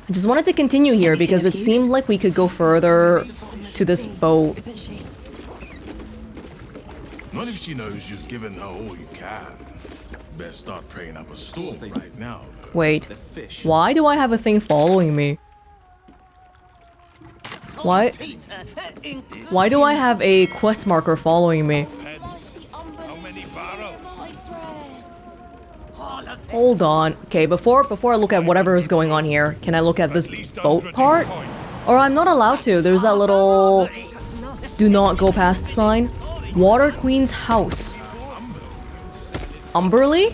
I just wanted to continue here because it seemed like we could go further to this boat. Not if she knows you've given her all you can. Best start praying up a storm right now. Wait, why do I have a thing following me? Why do I have a quest marker following me? Hold on. Okay, before I look at whatever is going on here, can I look at this boat part? Or I'm not allowed to. There's that little do not go past sign. Water Queen's house. Umberly?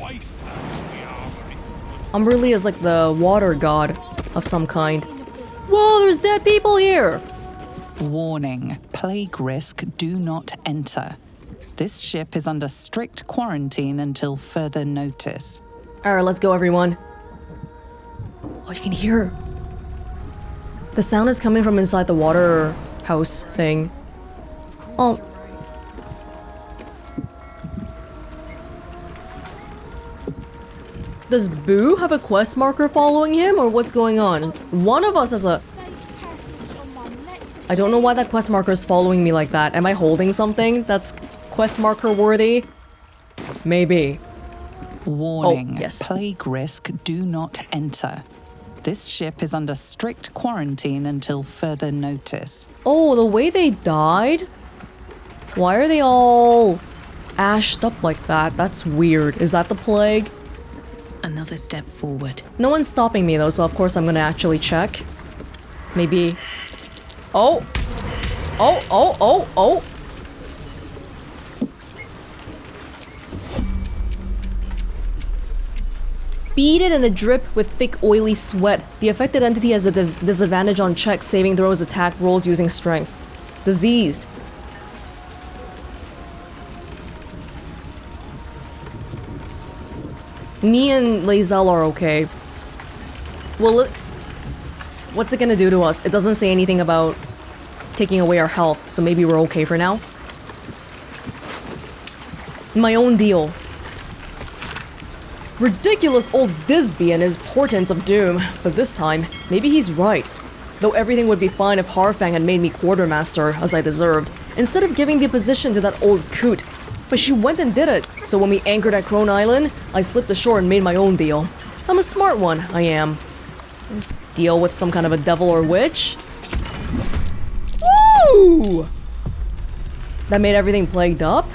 Umberly is like the water god of some kind. Whoa, there's dead people here! Warning, plague risk, do not enter. This ship is under strict quarantine until further notice. Alright, let's go everyone. Oh, you can hear. The sound is coming from inside the water house thing. Oh. Does Boo have a quest marker following him, or what's going on? One of us has a... I don't know why that quest marker is following me like that. Am I holding something that's quest marker worthy? Maybe. Warning, oh, yes. Plague risk, do not enter. This ship is under strict quarantine until further notice. Oh, the way they died? Why are they all ashed up like that? That's weird. Is that the plague? Another step forward. No one's stopping me though, so of course I'm gonna actually check. Maybe... Oh! Oh, oh, oh, oh! Beaded and a drip with thick oily sweat. The affected entity has a disadvantage on checks, saving throws, attack rolls using strength. Diseased. Me and Lae'zel are okay. Well, what's it gonna do to us? It doesn't say anything about taking away our health, so maybe we're okay for now. My own deal. Ridiculous old Disby and his portents of doom, but this time, maybe he's right. Though everything would be fine if Harfang had made me quartermaster, as I deserved, instead of giving the position to that old coot. But she went and did it, so when we anchored at Crone Island, I slipped ashore and made my own deal. I'm a smart one, I am. Deal with some kind of a devil or witch? Woo! That made everything plagued up?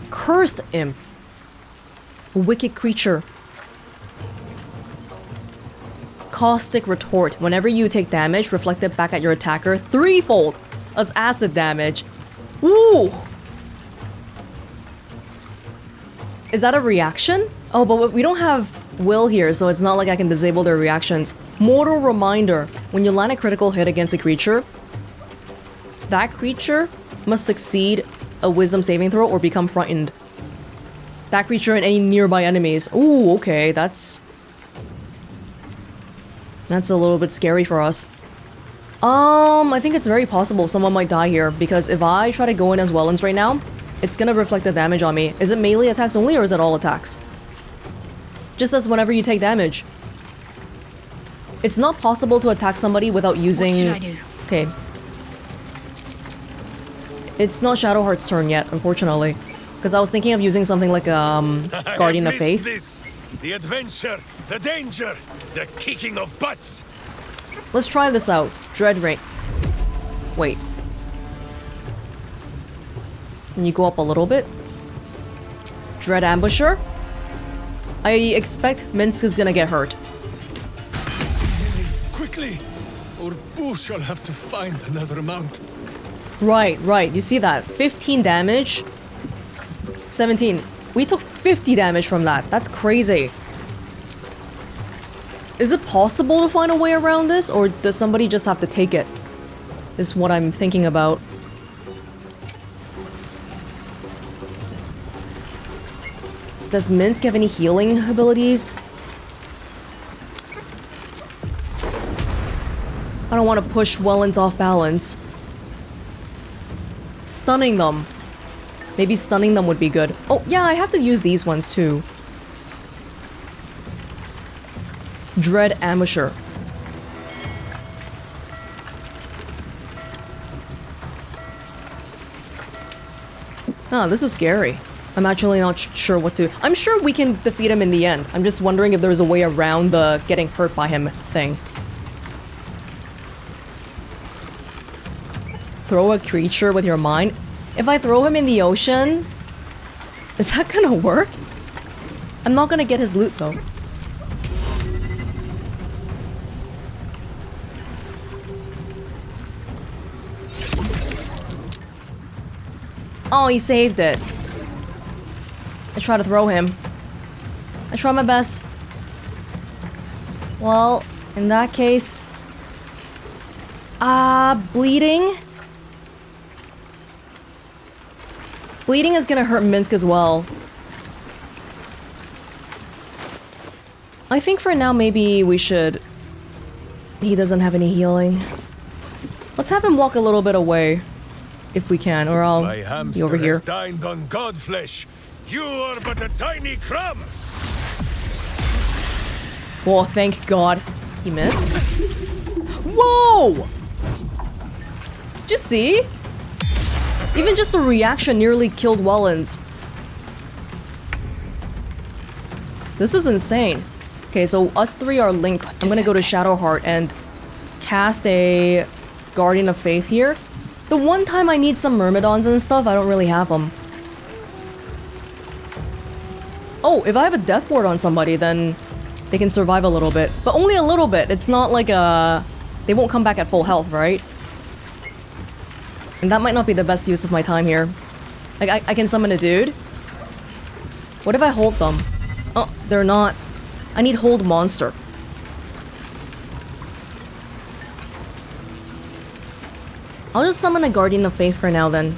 Cursed imp. A wicked creature. Caustic retort. Whenever you take damage, reflect it back at your attacker threefold as acid damage. Woo! Is that a reaction? Oh, but we don't have will here, so it's not like I can disable their reactions. Mortal reminder. When you land a critical hit against a creature, that creature must succeed a wisdom saving throw or become frightened. That creature and any nearby enemies. Ooh, okay, that's a little bit scary for us. I think it's very possible someone might die here, because if I try to go in as Welonz right now, it's gonna reflect the damage on me. Is it melee attacks only, or is it all attacks? Just as whenever you take damage. It's not possible to attack somebody without using... What should I do? Okay. It's not Shadowheart's turn yet, unfortunately. Because I was thinking of using something like Guardian of Faith. This. The adventure, the danger, the kicking of butts. Let's try this out. Dread Ring. Wait. Can you go up a little bit? Dread Ambusher? I expect Minsk is gonna get hurt. Quickly, or Boo shall have to find another mount. Right, right. You see that? 15 damage. 17. We took 50 damage from that. That's crazy. Is it possible to find a way around this, or does somebody just have to take it? Is what I'm thinking about. Does Minsk have any healing abilities? I don't want to push Welonz off balance. Stunning them. Maybe stunning them would be good. Oh, yeah, I have to use these ones too. Dread amateur. Oh, this is scary. I'm actually not sure what to... I'm sure we can defeat him in the end. I'm just wondering if there's a way around the getting hurt by him thing. Throw a creature with your mind? If I throw him in the ocean, is that gonna work? I'm not gonna get his loot though. Oh, he saved it. I try to throw him. I try my best. Well, in that case... bleeding? Bleeding is gonna hurt Minsk as well. I think for now maybe we should... He doesn't have any healing. Let's have him walk a little bit away. If we can, or I'll be over here. Has dined on godflesh. You are but a tiny crumb. Oh, thank God. He missed. Whoa! Did you see? Even just the reaction nearly killed Welonz. This is insane. Okay, so us three are linked. I'm gonna go to Shadowheart and cast a Guardian of Faith here. The one time I need some Myrmidons and stuff, I don't really have them. Oh, if I have a Death Ward on somebody, then they can survive a little bit. But only a little bit. It's not like a... They won't come back at full health, right? And that might not be the best use of my time here. Like, I can summon a dude. What if I hold them? Oh, they're not... I need hold monster. I'll just summon a Guardian of Faith for now then.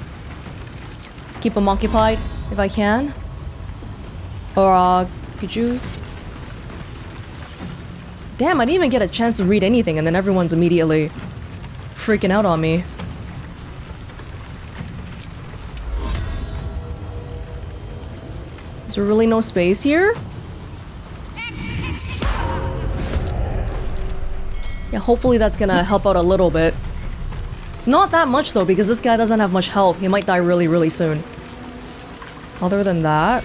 Keep him occupied, if I can. Or, could you... Damn, I didn't even get a chance to read anything and then everyone's immediately freaking out on me. Is there really no space here? Yeah, hopefully that's gonna help out a little bit. Not that much though, because this guy doesn't have much health. He might die really, really soon. Other than that...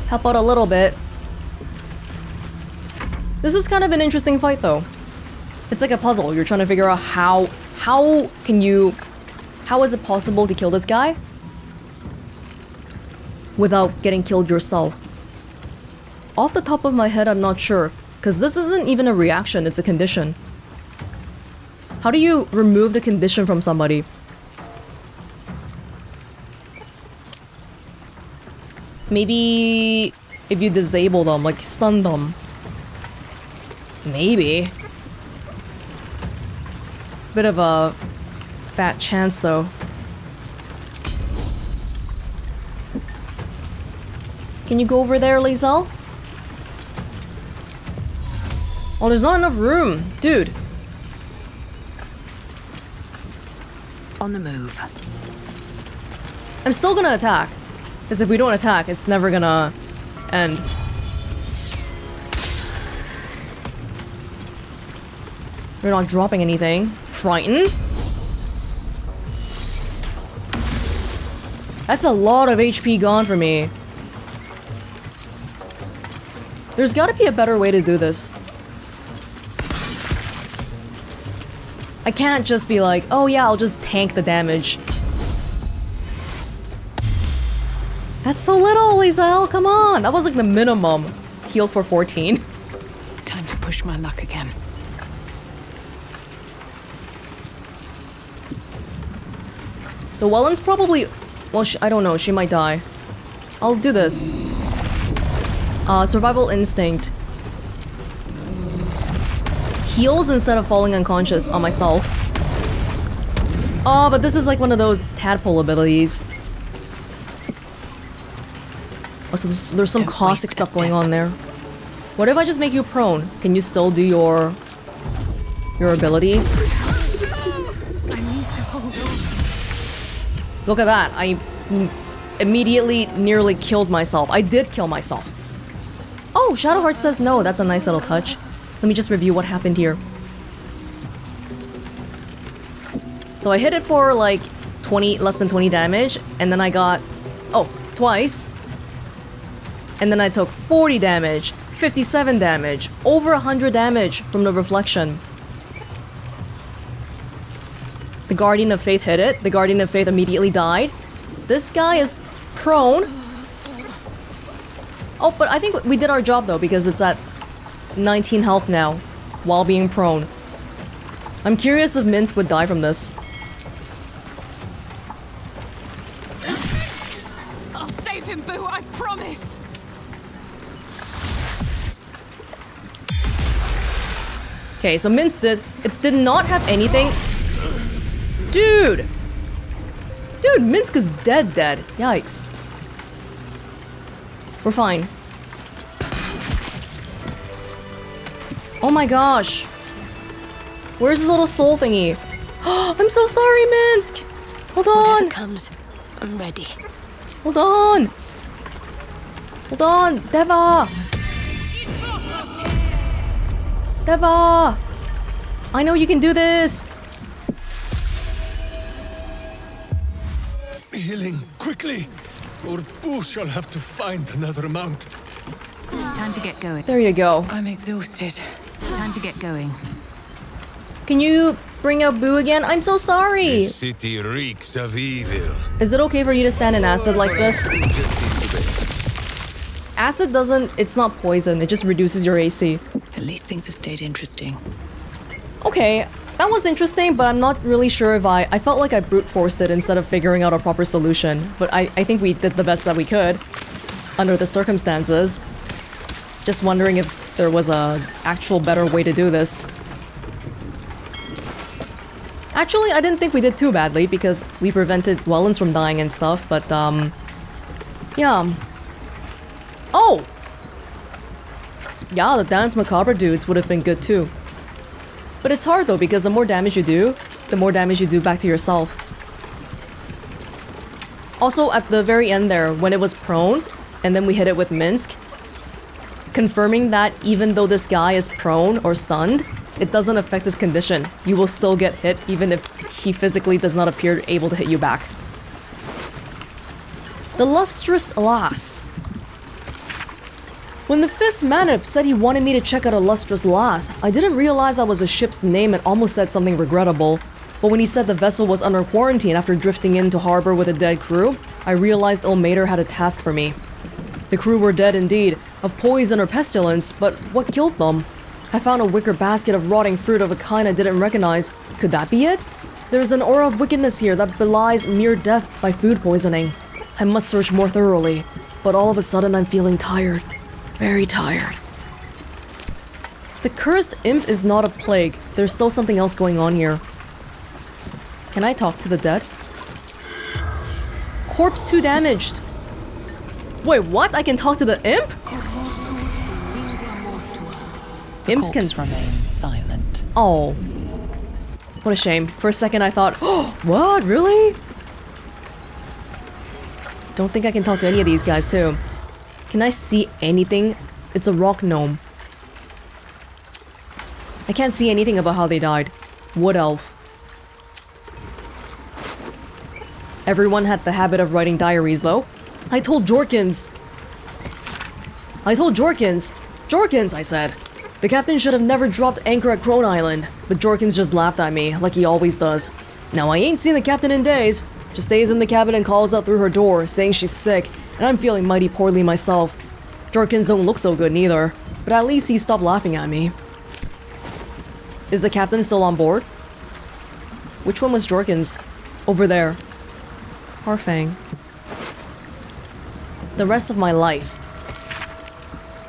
Help out a little bit. This is kind of an interesting fight though. It's like a puzzle. You're trying to figure out how is it possible to kill this guy without getting killed yourself? Off the top of my head, I'm not sure. Because this isn't even a reaction, it's a condition. How do you remove the condition from somebody? Maybe if you disable them, like stun them. Maybe. Bit of a fat chance though. Can you go over there, Lae'zel? Oh, there's not enough room. Dude. On the move. I'm still gonna attack. Because if we don't attack, it's never gonna end. We're not dropping anything. Frightened? That's a lot of HP gone for me. There's gotta be a better way to do this. I can't just be like, oh yeah, I'll just tank the damage. That's so little, Lae'zel, come on! That was like the minimum. Heal for 14. Time to push my luck again. So Welonz probably... Well, I don't know, she might die. I'll do this. Survival instinct. Heals instead of falling unconscious on myself. Oh, but this is like one of those tadpole abilities. Oh, so there's some caustic stuff going on there. What if I just make you prone? Can you still do your abilities? I need to hold on. Look at that. immediately nearly killed myself. I did kill myself. Oh, Shadowheart says no. That's a nice little touch. Let me just review what happened here. So I hit it for like 20, less than 20 damage, and then I got, oh, twice. And then I took 40 damage, 57 damage, over 100 damage from the reflection. The Guardian of Faith hit it. The Guardian of Faith immediately died. This guy is prone. Oh, but I think we did our job though, because it's at 19 health now, while being prone. I'm curious if Minsk would die from this. I'll save him, Boo, I promise! Okay, so Minsk did not have anything. Dude! Dude, Minsk is dead. Yikes. We're fine. Oh my gosh. Where's his little soul thingy? I'm so sorry, Minsk! Hold on! Whatever comes, I'm ready. Hold on! Hold on! Deva! Deva! I know you can do this! Healing, quickly! Or Boo shall have to find another mount. Time to get going. There you go. I'm exhausted. Time to get going. Can you bring out Boo again? I'm so sorry! This city reeks of evil. Is it okay for you to stand in acid like this? Acid doesn't... It's not poison, it just reduces your AC. At least things have stayed interesting. Okay, that was interesting, but I'm not really sure if I felt like I brute forced it instead of figuring out a proper solution. But I think we did the best that we could under the circumstances. Just wondering if there was a actual better way to do this. Actually, I didn't think we did too badly because we prevented Welonz from dying and stuff, but yeah. Oh! Yeah, the Dance Macabre dudes would have been good too. But it's hard though, because the more damage you do, the more damage you do back to yourself. Also, at the very end there, when it was prone, and then we hit it with Minsk, confirming that even though this guy is prone or stunned, it doesn't affect his condition. You will still get hit even if he physically does not appear able to hit you back. The Lustrous Lass. When the Fist Manip said he wanted me to check out a Lustrous Lass, I didn't realize that was a ship's name and almost said something regrettable. But when he said the vessel was under quarantine after drifting into harbor with a dead crew, I realized Ilmater had a task for me. The crew were dead indeed, of poison or pestilence, but what killed them? I found a wicker basket of rotting fruit of a kind I didn't recognize. Could that be it? There is an aura of wickedness here that belies mere death by food poisoning. I must search more thoroughly, but all of a sudden I'm feeling tired. Very tired. The cursed imp is not a plague. There's still something else going on here. Can I talk to the dead? Corpse 2 damaged. Wait, what? I can talk to the imp? Imps can remain silent. Oh. What a shame. For a second I thought, oh, what? Really? Don't think I can talk to any of these guys too. Can I see anything? It's a rock gnome. I can't see anything about how they died. Wood elf. Everyone had the habit of writing diaries though. I told Jorkins. Jorkins, I said. The captain should have never dropped anchor at Crone Island, but Jorkins just laughed at me, like he always does. Now I ain't seen the captain in days. Just stays in the cabin and calls out through her door, saying she's sick, and I'm feeling mighty poorly myself. Jorkins don't look so good neither, but at least he stopped laughing at me. Is the captain still on board? Which one was Jorkins? Over there. Harfang. The rest of my life.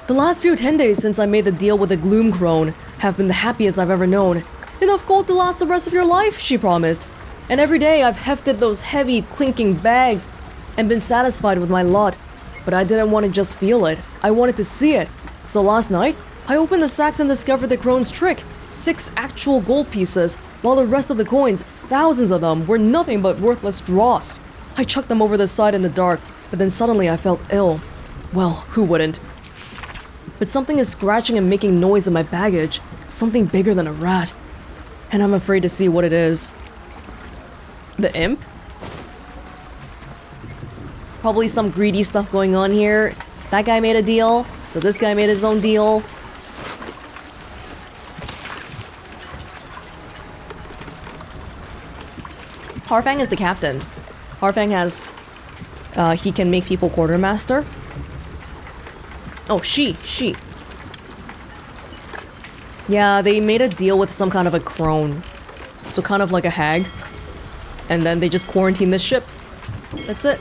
The last few 10 days since I made the deal with the Gloom Crone have been the happiest I've ever known. Enough gold to last the rest of your life, she promised. And every day I've hefted those heavy, clinking bags and been satisfied with my lot. But I didn't want to just feel it. I wanted to see it. So last night, I opened the sacks and discovered the Crone's trick. 6 actual gold pieces, while the rest of the coins, thousands of them, were nothing but worthless dross. I chucked them over the side in the dark, but then suddenly I felt ill. Well, who wouldn't? But something is scratching and making noise in my baggage. Something bigger than a rat. And I'm afraid to see what it is. The imp? Probably some greedy stuff going on here. That guy made a deal, so this guy made his own deal. Harfang is the captain. Harfang has... he can make people quartermaster. Oh, she. Yeah, they made a deal with some kind of a crone. So kind of like a hag. And then they just quarantine this ship. That's it.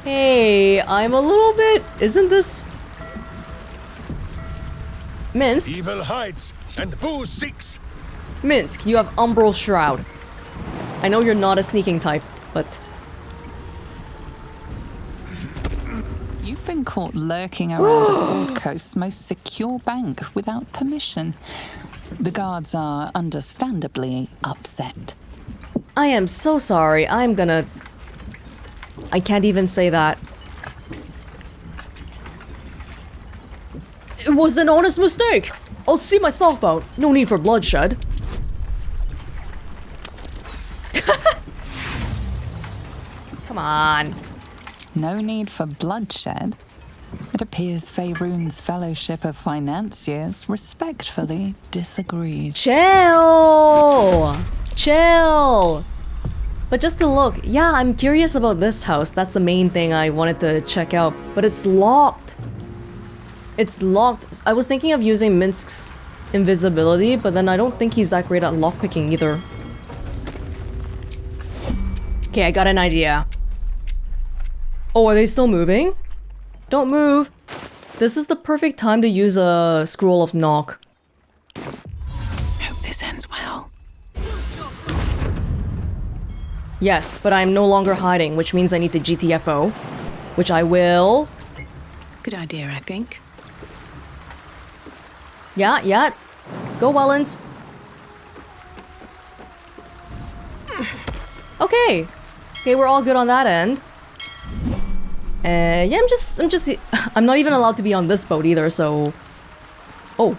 Hey, I'm a little bit... Isn't this... Minsk? Evil hides and boo seeks. Minsk, you have Umbral Shroud. I know you're not a sneaking type, but... You've been caught lurking around the Sword Coast's most secure bank without permission. The guards are understandably upset. I am so sorry. I'm gonna... I can't even say that. It was an honest mistake. I'll see myself out. No need for bloodshed. Come on. No need for bloodshed. It appears Faerun's Fellowship of Financiers respectfully disagrees. Chill! Chill! But just to look, yeah, I'm curious about this house. That's the main thing I wanted to check out. But it's locked. It's locked. I was thinking of using Minsk's invisibility, but then I don't think he's that great at lockpicking either. Okay, I got an idea. Oh, are they still moving? Don't move. This is the perfect time to use a scroll of knock. Hope this ends well. Yes, but I'm no longer hiding, which means I need to GTFO. Which I will. Good idea, I think. Yeah. Go, Welonz. Okay, we're all good on that end. Yeah, I'm not even allowed to be on this boat either, so... Oh.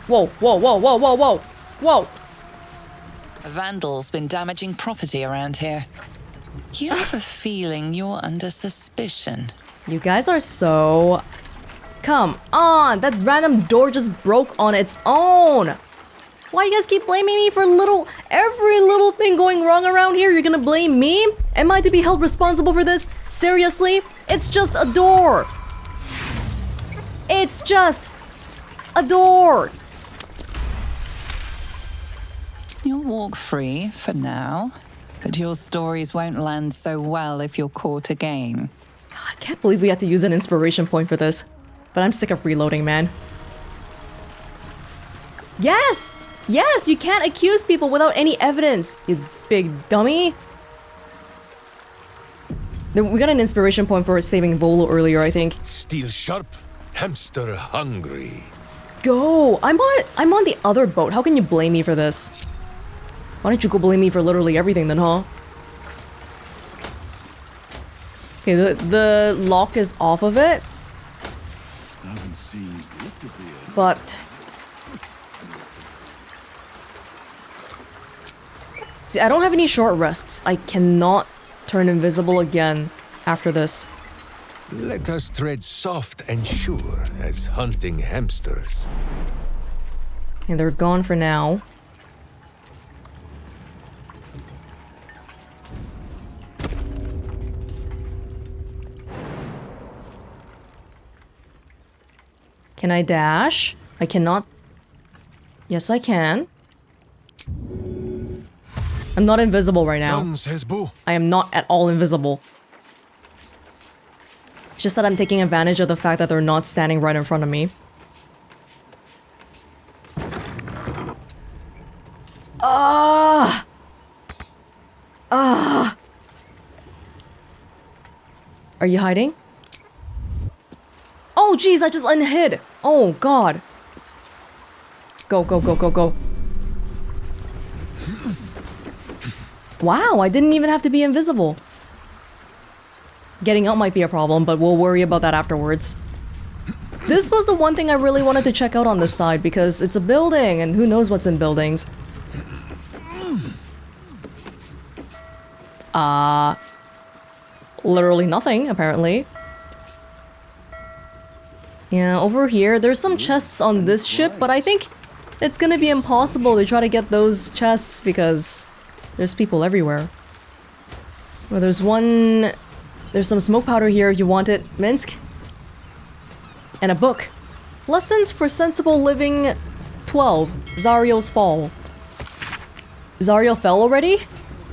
Whoa. A vandal's been damaging property around here. You have a feeling you're under suspicion. You guys are so... Come on, that random door just broke on its own. Why do you guys keep blaming me for every little thing going wrong around here? You're gonna blame me? Am I to be held responsible for this? Seriously? It's just a door. It's just a door. You'll walk free for now, but your stories won't land so well if you're caught again. God, I can't believe we had to use an inspiration point for this. But I'm sick of reloading, man. Yes! Yes, you can't accuse people without any evidence, you big dummy. We got an inspiration point for saving Volo earlier, I think. Steel sharp, hamster hungry. Go! I'm on the other boat. How can you blame me for this? Why don't you go blame me for literally everything then, huh? Okay, the lock is off of it. But... See, I don't have any short rests. I cannot turn invisible again after this. Let us tread soft and sure as hunting hamsters. And they're gone for now. Can I dash? I cannot. Yes, I can. I'm not invisible right now. Done, says Boo. I am not at all invisible. It's just that I'm taking advantage of the fact that they're not standing right in front of me. Are you hiding? Oh, jeez, I just unhid. Oh, God. Go. Wow, I didn't even have to be invisible. Getting out might be a problem, but we'll worry about that afterwards. This was the one thing I really wanted to check out on this side because it's a building and who knows what's in buildings. Literally nothing, apparently. Yeah, over here, there's some chests on this ship, but I think it's gonna be impossible to try to get those chests because there's people everywhere. Well, there's one... There's some smoke powder here if you want it, Minsk. And a book. Lessons for Sensible Living 12. Zariel's Fall. Zariel fell already?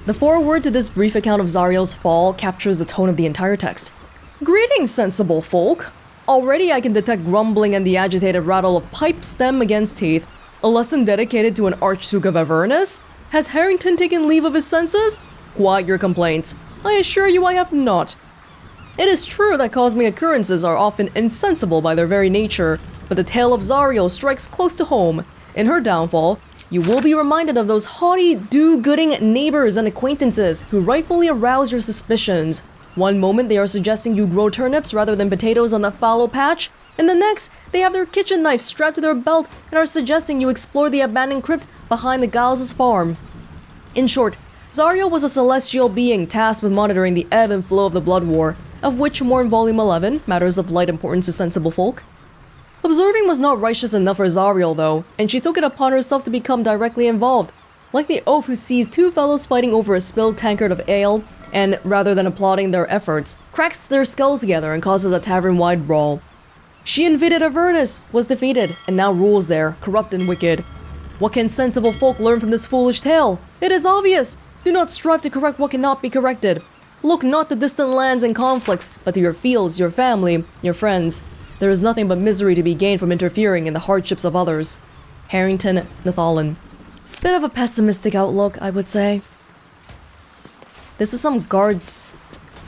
The foreword to this brief account of Zariel's fall captures the tone of the entire text. Greetings, sensible folk. Already I can detect grumbling and the agitated rattle of pipe stem against teeth. A lesson dedicated to an Archduke of Avernus? Has Harrington taken leave of his senses? Quiet your complaints. I assure you I have not. It is true that cosmic occurrences are often insensible by their very nature, but the tale of Zariel strikes close to home. In her downfall, you will be reminded of those haughty, do-gooding neighbors and acquaintances who rightfully arouse your suspicions. One moment they are suggesting you grow turnips rather than potatoes on the fallow patch, and the next they have their kitchen knife strapped to their belt and are suggesting you explore the abandoned crypt behind the Giles' farm. In short, Zariel was a celestial being tasked with monitoring the ebb and flow of the Blood War, of which more in Volume 11, Matters of Light Importance to Sensible Folk. Observing was not righteous enough for Zariel, though, and she took it upon herself to become directly involved. Like the oaf who sees two fellows fighting over a spilled tankard of ale, and rather than applauding their efforts, cracks their skulls together and causes a tavern-wide brawl. She invaded Avernus, was defeated, and now rules there, corrupt and wicked. What can sensible folk learn from this foolish tale? It is obvious! Do not strive to correct what cannot be corrected. Look not to distant lands and conflicts, but to your fields, your family, your friends. There is nothing but misery to be gained from interfering in the hardships of others. Harrington Nathalan. Bit of a pessimistic outlook, I would say. This is some guard's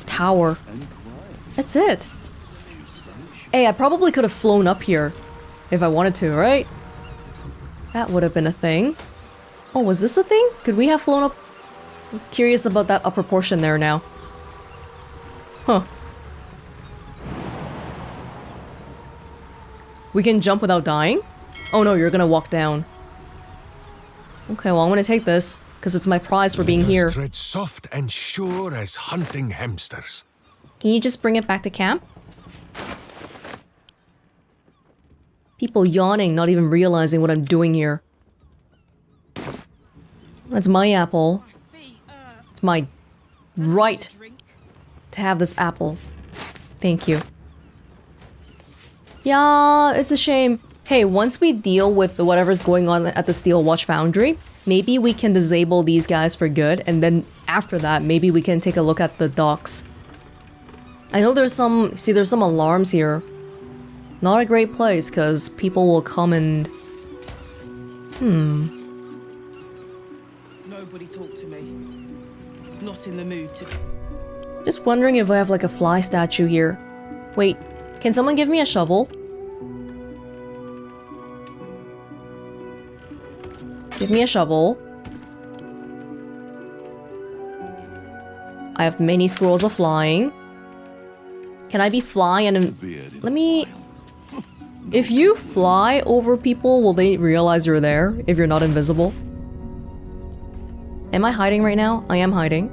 tower. That's it. Hey, I probably could have flown up here if I wanted to, right? That would have been a thing. Oh, was this a thing? Could we have flown up? I'm curious about that upper portion there now. Huh. We can jump without dying? Oh no, you're gonna walk down. Okay, well I'm gonna take this, because it's my prize for being here. Tread soft and sure as hunting hamsters. Can you just bring it back to camp? People yawning, not even realizing what I'm doing here. That's my apple. It's my right to have this apple. Thank you. Yeah, it's a shame. Hey, once we deal with whatever's going on at the Steel Watch Foundry, maybe we can disable these guys for good, and then after that, maybe we can take a look at the docks. I know there's some... See, there's some alarms here. Not a great place, because people will come and... Nobody talk to me. Not in the mood to... Just wondering if I have like a fly statue here. Wait, can someone give me a shovel? Give me a shovel. I have many scrolls of flying. Can I be fly and... Let me... If you fly over people, will they realize you're there if you're not invisible? Am I hiding right now? I am hiding.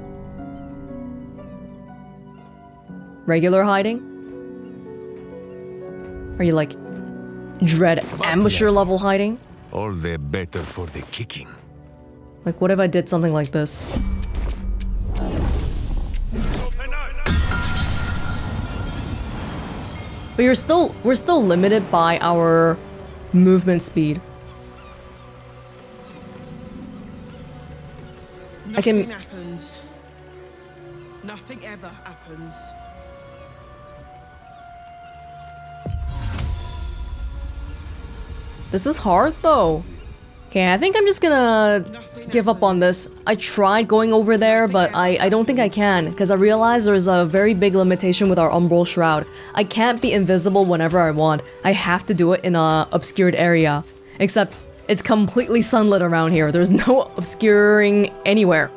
Regular hiding? Are you like dread ambusher level hiding? All the better for the kicking. Like what if I did something like this? But we're still limited by our movement speed. Nothing happens. Nothing ever happens. This is hard though. Okay, I think I'm just gonna give up on this. I tried going over there, but I don't think I can, because I realized there's a very big limitation with our Umbral Shroud. I can't be invisible whenever I want. I have to do it in a obscured area. Except, it's completely sunlit around here. There's no obscuring anywhere.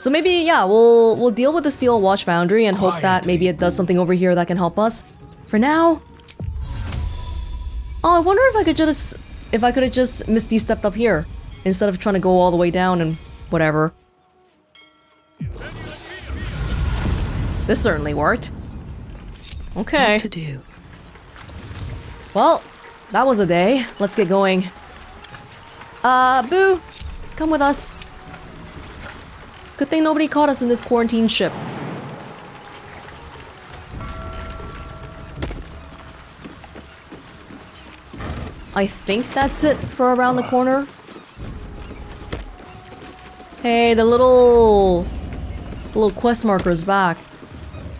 So maybe, yeah, we'll deal with the steel watch foundry and hope that maybe it does something over here that can help us. For now... Oh, I wonder if I could just... If I could have just Misty stepped up here instead of trying to go all the way down and whatever. This certainly worked. Okay. What to do? Well, that was a day. Let's get going. Boo! Come with us. Good thing nobody caught us in this quarantine ship. I think that's it for around the corner. Hey, the little quest marker is back.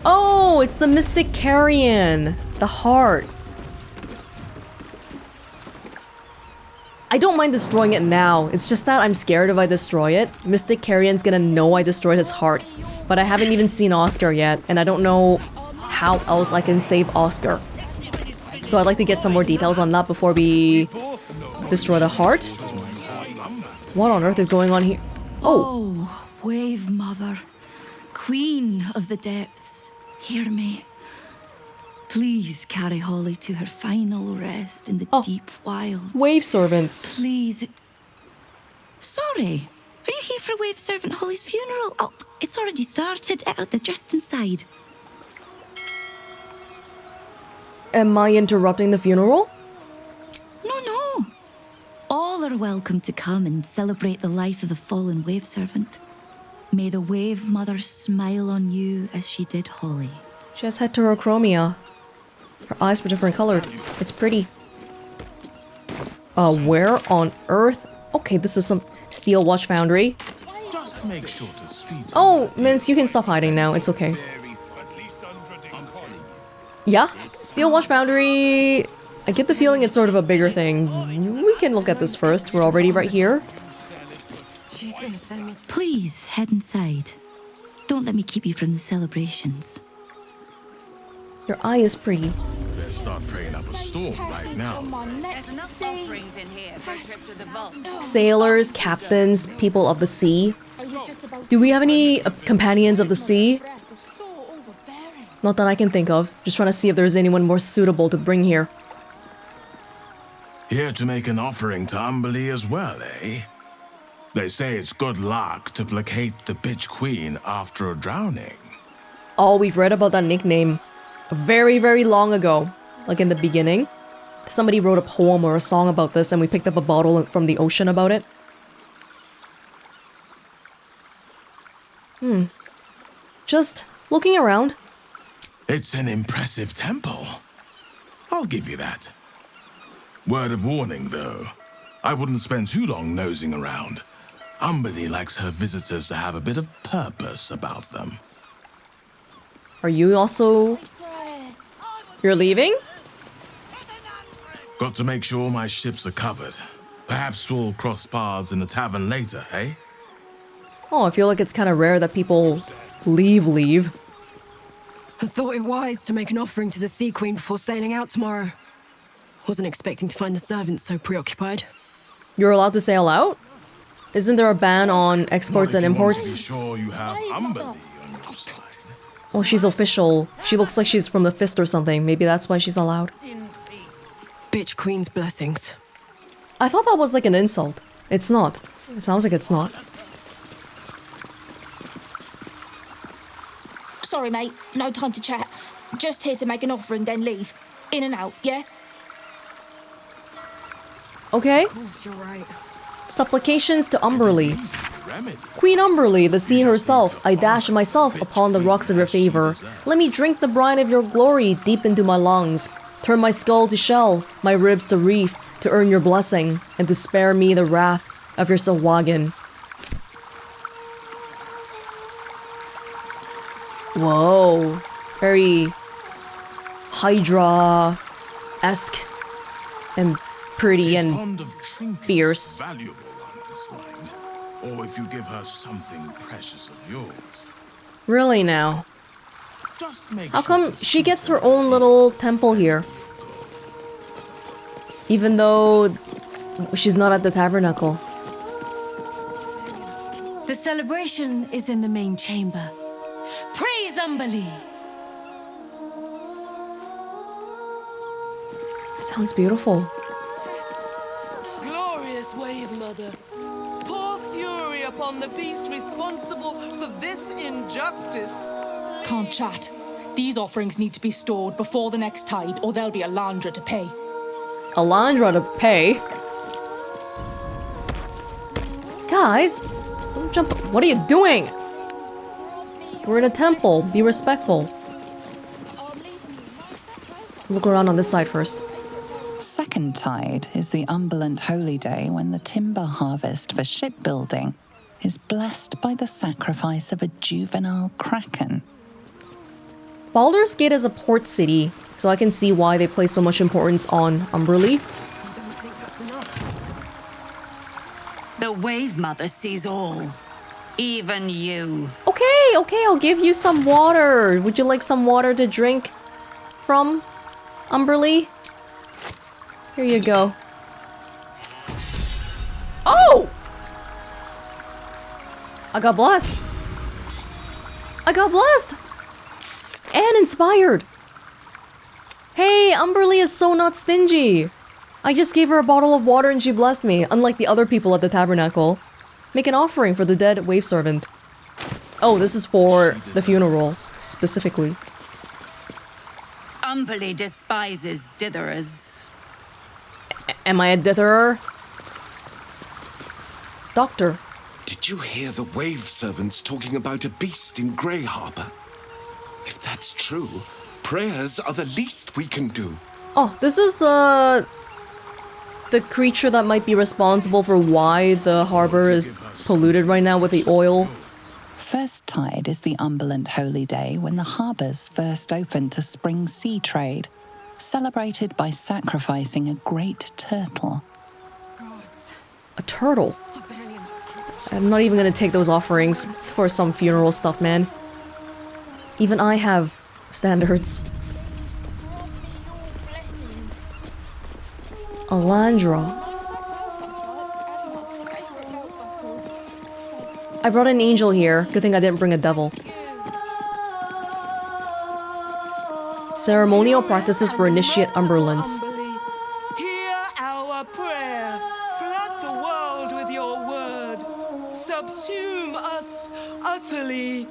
Oh, it's the Mystic Carrion. The heart. I don't mind destroying it now. It's just that I'm scared if I destroy it. Mystic Carrion's gonna know I destroyed his heart. But I haven't even seen Oscar yet, and I don't know how else I can save Oscar. So I'd like to get some more details on that before we destroy the heart. What on earth is going on here? Oh, Wave Mother, Queen of the Depths, hear me. Please carry Holly to her final rest in the deep wilds. Wave servants. Please. Sorry, are you here for Wave Servant Holly's funeral? Oh, it's already started. They're just inside. Am I interrupting the funeral? No. All are welcome to come and celebrate the life of the fallen Wave Servant. May the Wave Mother smile on you as she did Holly. She has heterochromia. Her eyes were different colored. It's pretty. Where on earth? Okay, this is some steel watch foundry. Just make sure to sweeten. Oh, Mince, you can stop hiding now. It's okay. Yeah, steel watch foundry. I get the feeling it's sort of a bigger thing. We can look at this first. We're already right here. Please head inside. Don't let me keep you from the celebrations. Your eye is pretty. Let's start praying up a storm right now. Sailors, captains, people of the sea. Do we have any companions of the sea? Not that I can think of. Just trying to see if there's anyone more suitable to bring here. Here to make an offering to Umberlee as well, eh? They say it's good luck to placate the bitch queen after a drowning. Oh, we've read about that nickname very, very long ago. Like in the beginning. Somebody wrote a poem or a song about this and we picked up a bottle from the ocean about it. Just looking around. It's an impressive temple. I'll give you that. Word of warning, though. I wouldn't spend too long nosing around. Umberlee likes her visitors to have a bit of purpose about them. Are you also... You're leaving? Got to make sure my ships are covered. Perhaps we'll cross paths in the tavern later, eh? Oh, I feel like it's kind of rare that people leave. I thought it wise to make an offering to the Sea Queen before sailing out tomorrow. Wasn't expecting to find the servants so preoccupied. You're allowed to sail out? Isn't there a ban on exports and imports? Sure you have Umberlee on your side. Oh, she's official. She looks like she's from the Fist or something. Maybe that's why she's allowed. Bitch Queen's blessings. I thought that was like an insult. It's not. It sounds like it's not. Sorry, mate. No time to chat. Just here to make an offering, then leave. In and out, yeah? Okay. Of course, you're right. Supplications to Umberlee. Queen Umberlee, the sea herself, I dash myself upon the rocks of your favor. Let me drink the brine of your glory deep into my lungs. Turn my skull to shell, my ribs to reef, to earn your blessing, and to spare me the wrath of your Sahuagin. Whoa. Very Hydra-esque and pretty and fierce. Valuable ones, mind. Or if you give her something precious of yours. Really now? Just make How sure come to she gets her own little temple here? Even though she's not at the tabernacle. The celebration is in the main chamber. Praise Umberlee! Sounds beautiful. Glorious Wave Mother, pour fury upon the beast responsible for this injustice. Can't chat. These offerings need to be stored before the next tide, or there'll be a Landra to pay. Alandra to pay? Guys, don't jump. What are you doing? We're in a temple. Be respectful. Look around on this side first. Second tide is the Umberland holy day when the timber harvest for shipbuilding is blessed by the sacrifice of a juvenile kraken. Baldur's Gate is a port city, so I can see why they place so much importance on Umberlee. The Wave Mother sees all. Even you. Okay, I'll give you some water. Would you like some water to drink from Umberlee? Here you go. Oh! I got blessed. And inspired. Hey, Umberlee is so not stingy. I just gave her a bottle of water and she blessed me, unlike the other people at the tabernacle. Make an offering for the dead wave servant. Oh, this is for the funeral, specifically. Umberlee despises ditherers. Am I a ditherer? Doctor. Did you hear the wave servants talking about a beast in Grey Harbor? If that's true, prayers are the least we can do. Oh, this is the creature that might be responsible for why the harbor is polluted right now with the oil. First tide is the Umberland holy day when the harbours first opened to spring sea trade, celebrated by sacrificing a great turtle. A turtle? I'm not even gonna take those offerings. It's for some funeral stuff, man. Even I have standards. Alandra. I brought an angel here. Good thing I didn't bring a devil. Ceremonial practices for initiate Umberlands. Hear our prayer. Flood the world with your word. Subsume us utterly.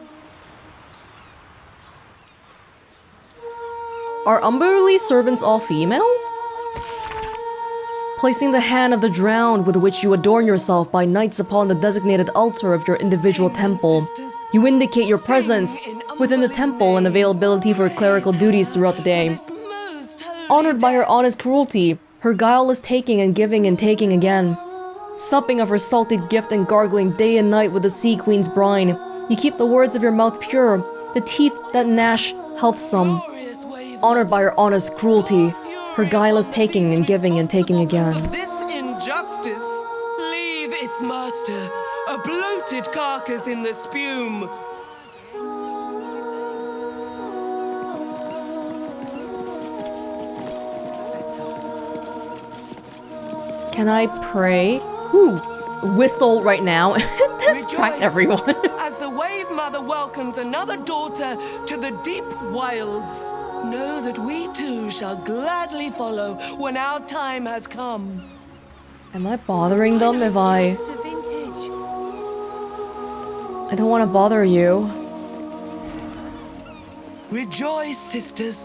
Are Umberlee servants all female? Placing the hand of the drowned with which you adorn yourself by nights upon the designated altar of your individual temple. You indicate your presence within the temple and availability for clerical duties throughout the day. Honored by her honest cruelty, her guileless taking and giving and taking again. Supping of her salted gift and gargling day and night with the sea queen's brine. You keep the words of your mouth pure, the teeth that gnash healthsome. Honored by her honest cruelty, her guileless taking and giving and taking again. This injustice, leave its master, a bloated carcass in the spume. Can I pray? Ooh, whistle right now. Distract everyone. As the Wave Mother welcomes another daughter to the deep wilds. Know that we too shall gladly follow when our time has come. Am I bothering them if I don't want to bother you. Rejoice, sisters,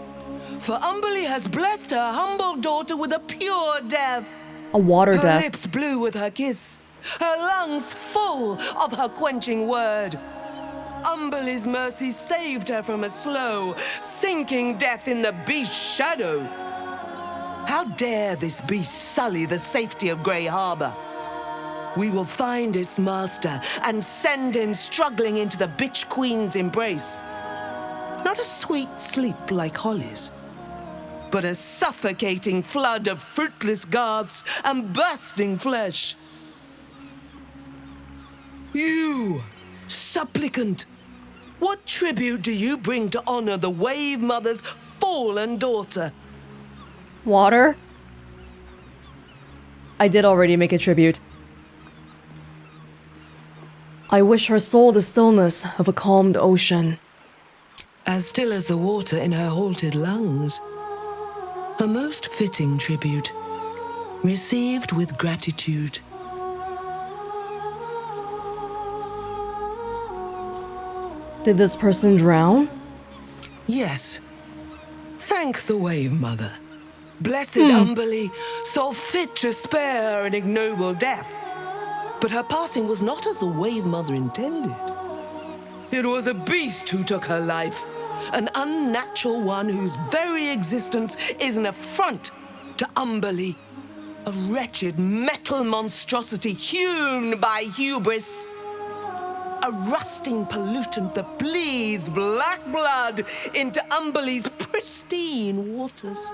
for Umberlee has blessed her humble daughter with a pure death. A water her death. Lips blue with her kiss, her lungs full of her quenching word. Umberlee's mercy saved her from a slow, sinking death in the beast's shadow. How dare this beast sully the safety of Grey Harbor? We will find its master and send him struggling into the bitch queen's embrace. Not a sweet sleep like Holly's, but a suffocating flood of fruitless garths and bursting flesh. You, supplicant, what tribute do you bring to honor the Wave Mother's fallen daughter? Water? I did already make a tribute. I wish her soul the stillness of a calmed ocean. As still as the water in her halted lungs. A most fitting tribute, received with gratitude. Did this person drown? Yes. Thank the Wave Mother. Blessed Umberly saw fit to spare her an ignoble death. But her passing was not as the Wave Mother intended. It was a beast who took her life. An unnatural one whose very existence is an affront to Umberly. A wretched metal monstrosity hewn by hubris. A rusting pollutant that bleeds black blood into Umberly's pristine waters.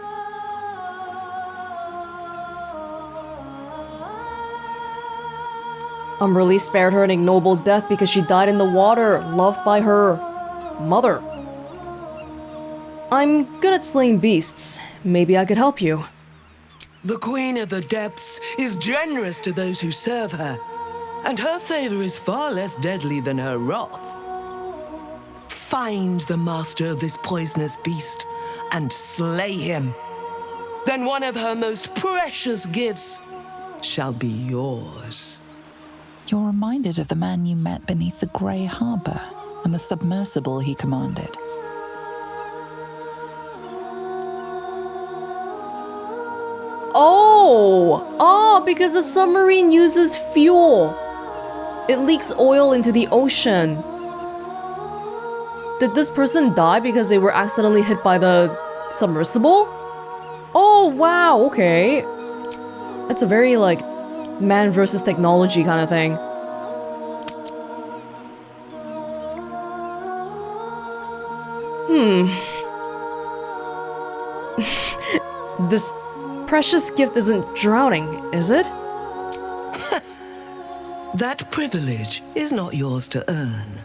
Umberly spared her an ignoble death because she died in the water, loved by her mother. I'm good at slaying beasts. Maybe I could help you. The Queen of the Depths is generous to those who serve her, and her favor is far less deadly than her wrath. Find the master of this poisonous beast and slay him. Then one of her most precious gifts shall be yours. You're reminded of the man you met beneath the Grey Harbour and the submersible he commanded. Oh, because the submarine uses fuel. It leaks oil into the ocean. Did this person die because they were accidentally hit by the submersible? Oh, wow, okay. It's a very, like, man versus technology kind of thing. This precious gift isn't drowning, is it? That privilege is not yours to earn.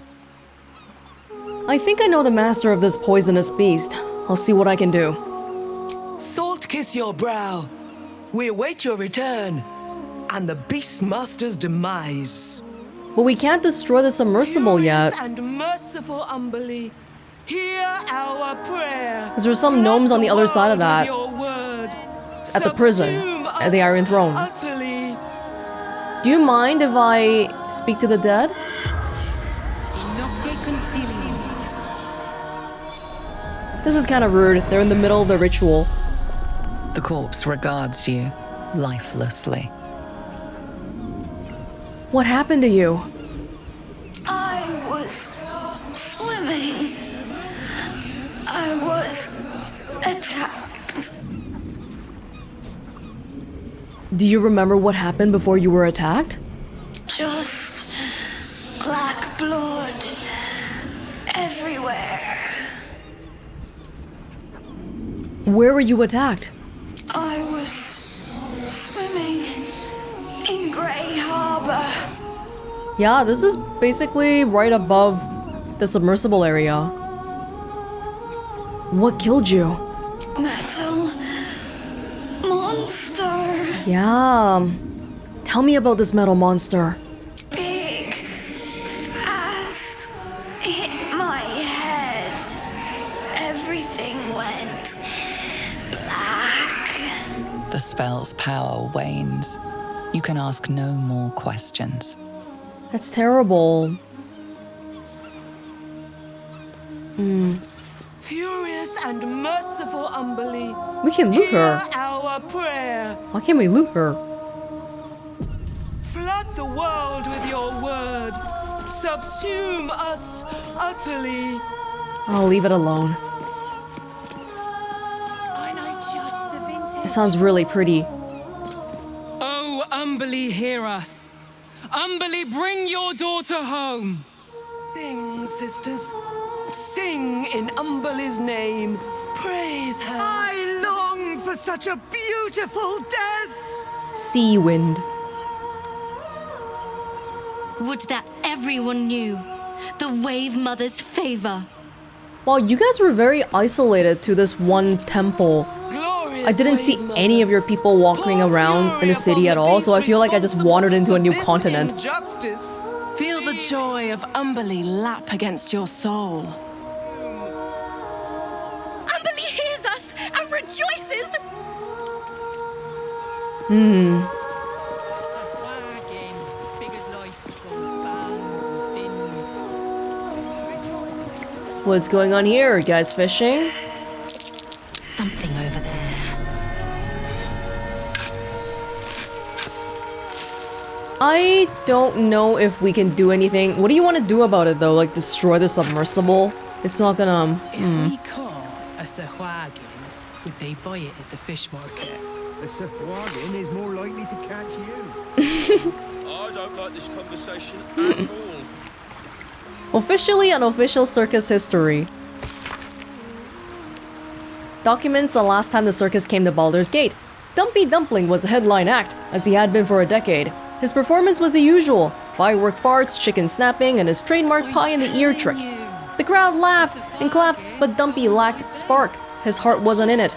I think I know the master of this poisonous beast. I'll see what I can do. Salt kiss your brow. We await your return and the Beastmaster's demise. But we can't destroy the submersible yet. And merciful Umberly, hear our prayer. Because there's some gnomes on the other side of that. At the prison, at the Iron Throne. Utterly. Do you mind if I speak to the dead? This is kind of rude. They're in the middle of the ritual. The corpse regards you lifelessly. What happened to you? I was swimming. I was attacked. Do you remember what happened before you were attacked? Just black blood everywhere. Where were you attacked? I was swimming in Grey Harbour. Yeah, this is basically right above the submersible area. What killed you? Metal monster. Yeah. Tell me about this metal monster. Big, fast, hit my head. Everything went black. The spell's power wanes. You can ask no more questions. That's terrible. Furious and merciful Umberly, We can loot her. hear our prayer. Why can't we loot her? Flood the world with your word. Subsume us utterly. I'll leave it alone. It sounds really pretty. Oh, Umberly, hear us. Umberly, bring your daughter home. Sing, sisters. Sing in Umberly's name. Praise her. I long for such a beautiful death. Sea wind. Would that everyone knew the Wave Mother's favor. Wow, you guys were very isolated to this one temple. I didn't see any of your people walking around in the city at all, so I feel like I just wandered into a new continent. Injustice. Feel the joy of Umberlee lap against your soul. Umberlee hears us and rejoices! What's going on here? Guys fishing? Something over there. I don't know if we can do anything. What do you want to do about it though? Like destroy the submersible? It's not gonna... If we caught a Sahuagin, would they buy it at the fish market? The Sahuagin is more likely to catch you. I don't like this conversation at all. Officially unofficial circus history. Documents the last time the circus came to Baldur's Gate. Dumpy Dumpling was a headline act, as he had been for a decade. His performance was the usual: firework farts, chicken snapping, and his trademark pie in the ear trick. The crowd laughed and clapped, but Dumpy lacked spark. His heart wasn't in it.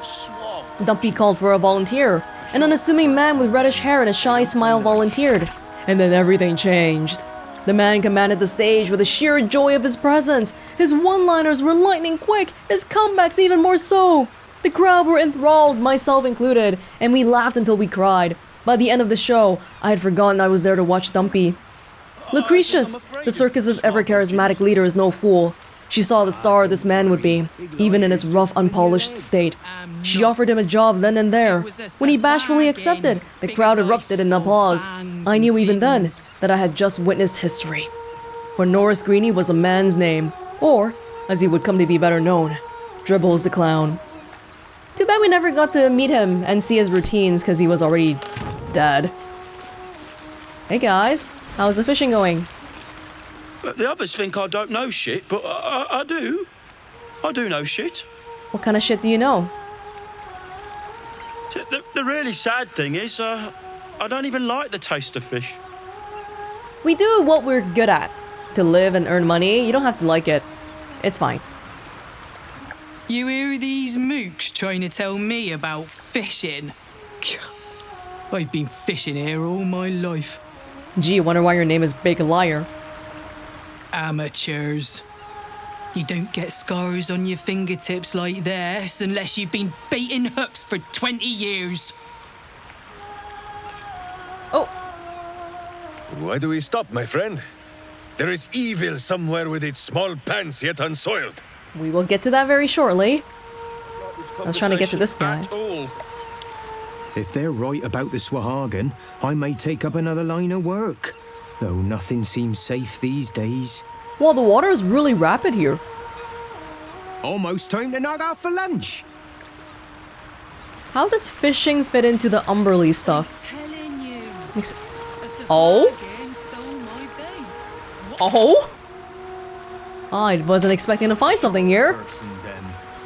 Dumpy called for a volunteer. An unassuming man with reddish hair and a shy smile volunteered. And then everything changed. The man commanded the stage with the sheer joy of his presence. His one-liners were lightning quick, his comebacks even more so. The crowd were enthralled, myself included, and we laughed until we cried. By the end of the show, I had forgotten I was there to watch Dumpy. Lucretius, the circus's ever-charismatic leader, is no fool. She saw the star this man would be, even in his rough, unpolished state. She offered him a job then and there. When he bashfully accepted, the crowd erupted in applause. I knew even then that I had just witnessed history. For Norris Greeny was a man's name, or, as he would come to be better known, Dribbles the Clown. Too bad we never got to meet him and see his routines because he was already dead. Hey guys, how's the fishing going? The others think I don't know shit, but I do. I do know shit. What kind of shit do you know? The really sad thing is, I don't even like the taste of fish. We do what we're good at. To live and earn money, you don't have to like it. It's fine. You hear these mooks trying to tell me about fishing? I've been fishing here all my life. Gee, wonder why your name is Big Liar. Amateurs. You don't get scars on your fingertips like this unless you've been baiting hooks for 20 years. Oh. Why do we stop, my friend? There is evil somewhere with its small pants yet unsoiled. We will get to that very shortly. I was trying to get to this guy. If they're right about the Swahagan, I may take up another line of work. Though nothing seems safe these days. Well, the water is really rapid here. Almost time to knock out for lunch. How does fishing fit into the Umberlee stuff? Oh? Oh? I wasn't expecting to find something here.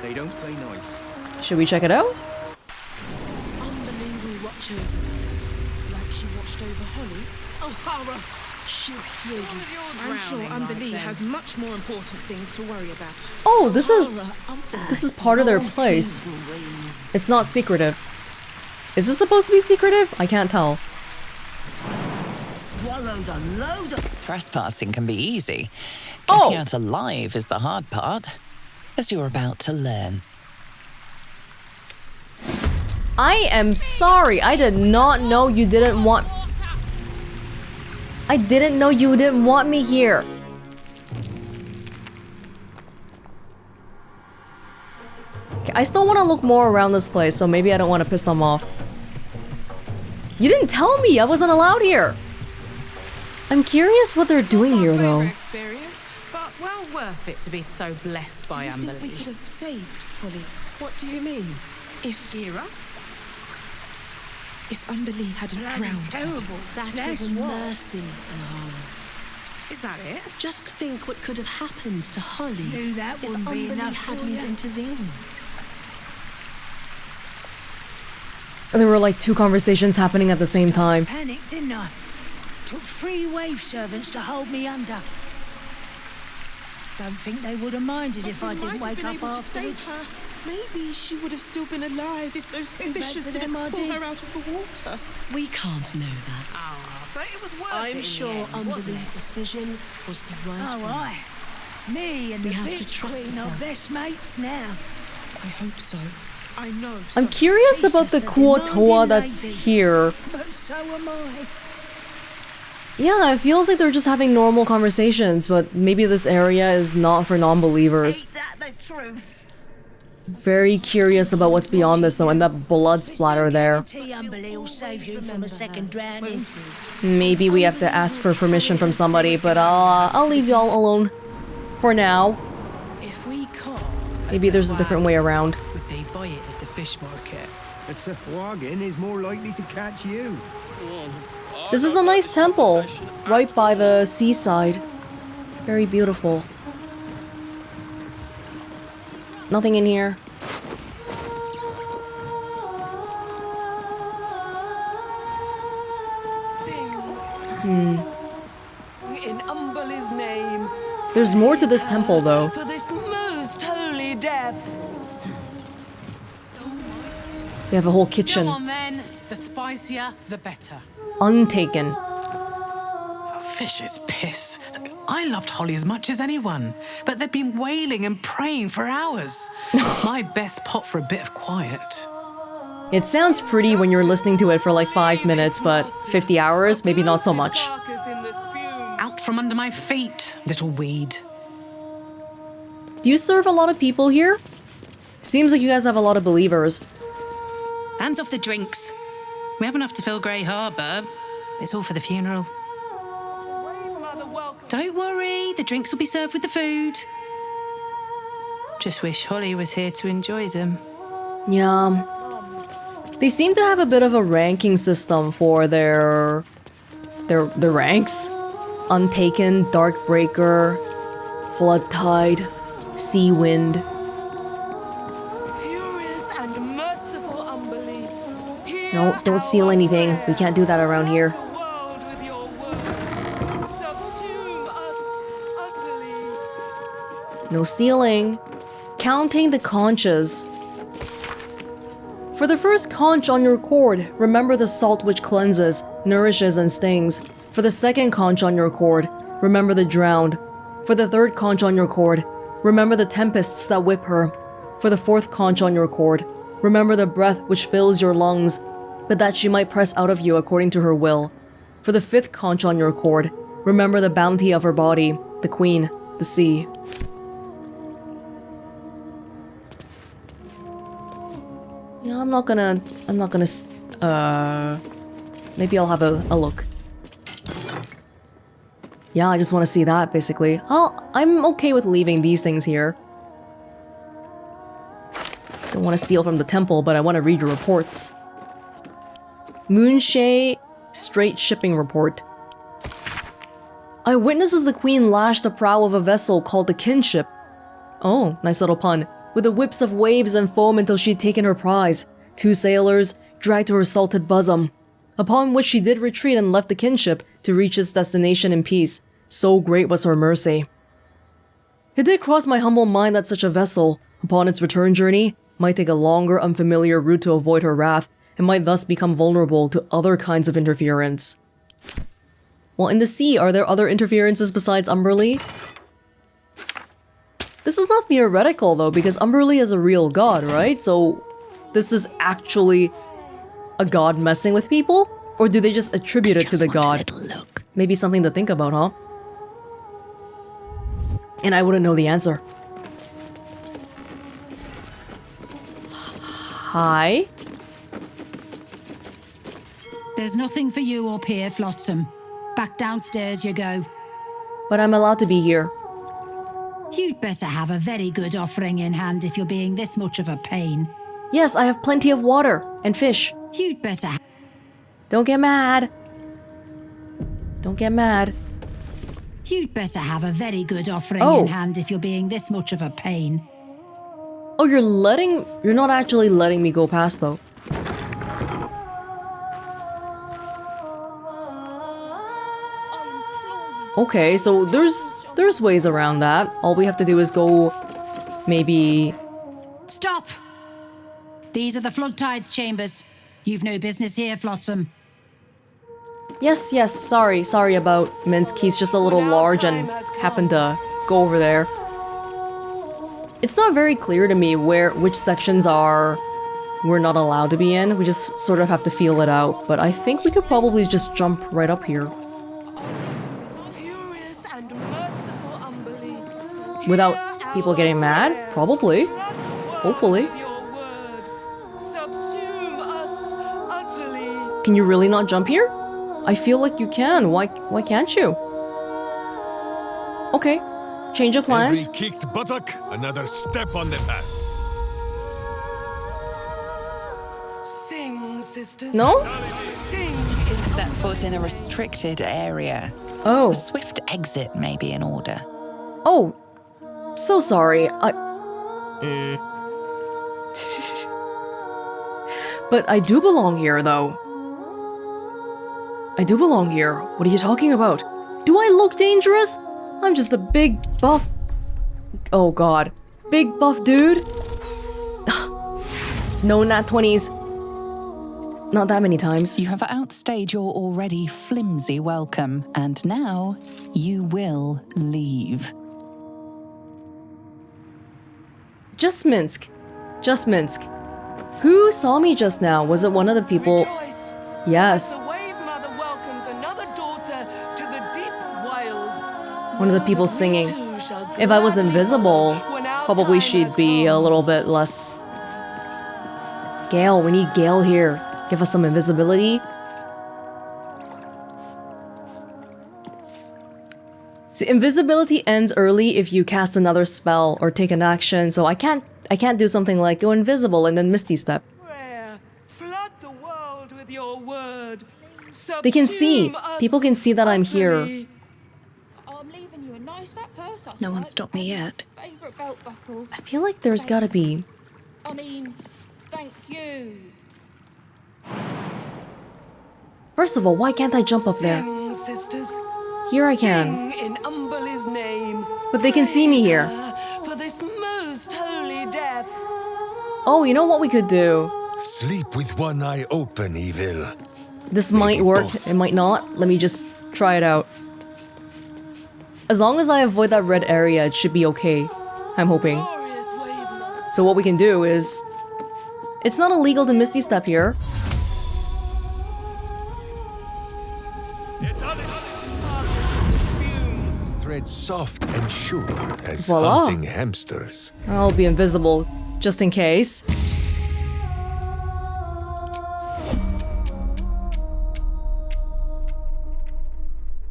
They don't play nice. Should we check it out? Umberlee will watch over us, like she watched over Holly. Oh, horror! She'll hear you. I'm sure Umberlee has much more important things to worry about. Oh, this is part of their place. It's not secretive. Is this supposed to be secretive? I can't tell. Swallowed a load of... Trespassing can be easy. Getting out alive is the hard part, as you're about to learn. I am sorry. I did not know you didn't want... I didn't know you didn't want me here. Okay, I still want to look more around this place, so maybe I don't want to piss them off. You didn't tell me I wasn't allowed here. I'm curious what they're doing here, though. Experience, but well worth it to be so blessed by Umberlee. We could have saved Holly. What do you mean? If Umberlee hadn't drowned. Terrible. That was a mercy and horror. Is that it? Just think what could have happened to Holly. No, that wouldn't be enough for hadn't you. intervened. There were like two conversations happening at the same time. Panicked, didn't I? Took 3 wave servants to hold me under. Don't think they would have minded if I didn't wake up afterwards. Maybe she would have still been alive if those fishes didn't pull her out of the water. We can't know that. Oh, But it was worth it. I'm in sure the end, wasn't Umberlee's it? decision was the right Oh, one. aye. Me and We the have to bitch trust queen her. are best mates now. I hope so. I know. I'm curious about the Kuo-toa that's here. But so am I. Yeah, it feels like they're just having normal conversations, but maybe this area is not for non-believers. That the truth. Very curious about what's beyond this though, and that blood splatter there. Umberlee will save you from a second drowning. Maybe we have to ask for permission from somebody, but I'll leave y'all alone for now. If we caught Maybe there's a different way around. would they buy it at the fish market? A Sahuagin is more likely to catch you. This is a nice temple, right by the seaside. Very beautiful. Nothing in here. In Umberlee's name. There's more to this temple though. For this most holy death. They have a whole kitchen. Go on then. The spicier, the better. Untaken. Fish is piss. I loved Holly as much as anyone, but they've been wailing and praying for hours. My best pot for a bit of quiet. It sounds pretty when you're listening to it for like 5 minutes, but 50 hours, maybe not so much. Out from under my feet, little weed. Do you serve a lot of people here? Seems like you guys have a lot of believers. Hands off the drinks. We have enough to fill Grey Harbour. It's all for the funeral. Don't worry, the drinks will be served with the food. Just wish Holly was here to enjoy them. Yeah. They seem to have a bit of a ranking system for their ranks. Untaken, Darkbreaker, Flood Tide, Sea Wind. Furious and merciful Umberlee. No, don't steal anything. We can't do that around here. Subsume us utterly. No stealing. Counting the conches. For the first conch on your cord, remember the salt which cleanses, nourishes, and stings. For the second conch on your cord, remember the drowned. For the third conch on your cord, remember the tempests that whip her. For the fourth conch on your cord, remember the breath which fills your lungs, but that she might press out of you according to her will. For the fifth conch on your cord, remember the bounty of her body, the queen, the sea. Yeah, I'm not gonna, maybe I'll have a look. Yeah, I just want to see that, basically. I'm okay with leaving these things here. Don't want to steal from the temple, but I want to read your reports. Moonshay Strait Shipping Report. Eyewitnesses the queen lashed the prow of a vessel called the Kinship. Oh, nice little pun. With the whips of waves and foam until she'd taken her prize. 2 sailors dragged to her salted bosom. Upon which she did retreat and left the Kinship to reach its destination in peace. So great was her mercy. It did cross my humble mind that such a vessel, upon its return journey, might take a longer, unfamiliar route to avoid her wrath, and might thus become vulnerable to other kinds of interference. Well, in the sea, are there other interferences besides Umberlee? This is not theoretical, though, because Umberlee is a real god, right? So, this is actually a god messing with people? Or do they just attribute it to the god? Maybe something to think about, huh? And I wouldn't know the answer. Hi? There's nothing for you up here, Flotsam. Back downstairs you go. But I'm allowed to be here. You'd better have a very good offering in hand if you're being this much of a pain. Yes, I have plenty of water and fish. You'd better Don't get mad. Don't get mad. You'd better have a very good offering in hand if you're being this much of a pain. Oh, you're not actually letting me go past, though. Okay, so there's ways around that. All we have to do is go, maybe... Stop! These are the flood tides chambers. You've no business here, Flotsam. Yes, sorry about Minsk. He's just a little large and happened to go over there. It's not very clear to me which sections we're not allowed to be in. We just sort of have to feel it out. But I think we could probably just jump right up here. Without people getting mad? Probably. Hopefully. Can you really not jump here? I feel like you can. Why can't you? Okay. Change of plans. Every kicked buttock, another step on the path. Sing, sisters. No? Sing. Set foot in a restricted area. Oh. A swift exit may be in order. Oh. So sorry. But I do belong here, though. I do belong here. What are you talking about? Do I look dangerous? I'm just a big, buff... Oh god. Big, buff dude? No nat 20s. Not that many times. You have outstayed your already flimsy welcome, and now you will leave. Just Minsk. Just Minsk. Who saw me just now? Was it one of the people? Rejoice. Yes. The Wave Mother welcomes another daughter to the deep wilds. One of the people singing. If I was invisible, probably she'd be a little bit less... Gale, we need Gale here. Give us some invisibility. See, invisibility ends early if you cast another spell or take an action, so I can't do something like go invisible and then Misty Step. Prayer, flood the world with your word. They can see. People can see that I'm here. I'm leaving you a nice fat purse. No one stopped me yet. Favorite belt buckle. I feel like there's gotta be. I mean, thank you. First of all, why can't I jump up there? Sing, sisters. Here I can. Sing in Umberly's name. But they can see me here. For this most holy death. Oh, you know what we could do? Sleep with one eye open, evil. This might work, it might not. Let me just try it out. As long as I avoid that red area, it should be okay. I'm hoping. So what we can do is... It's not illegal to Misty Step here. Thread soft and sure as Voila. hunting hamsters. I'll be invisible, just in case.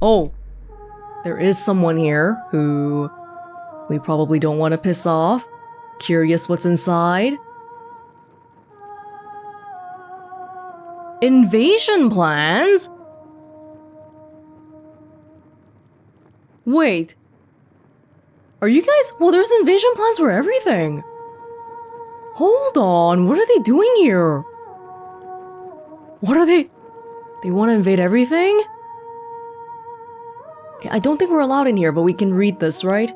Oh, there is someone here who we probably don't want to piss off. Curious what's inside. Invasion plans? Wait. Are you guys? Well, there's invasion plans for everything. Hold on, what are they doing here? What are they? They want to invade everything? I don't think we're allowed in here, but we can read this, right?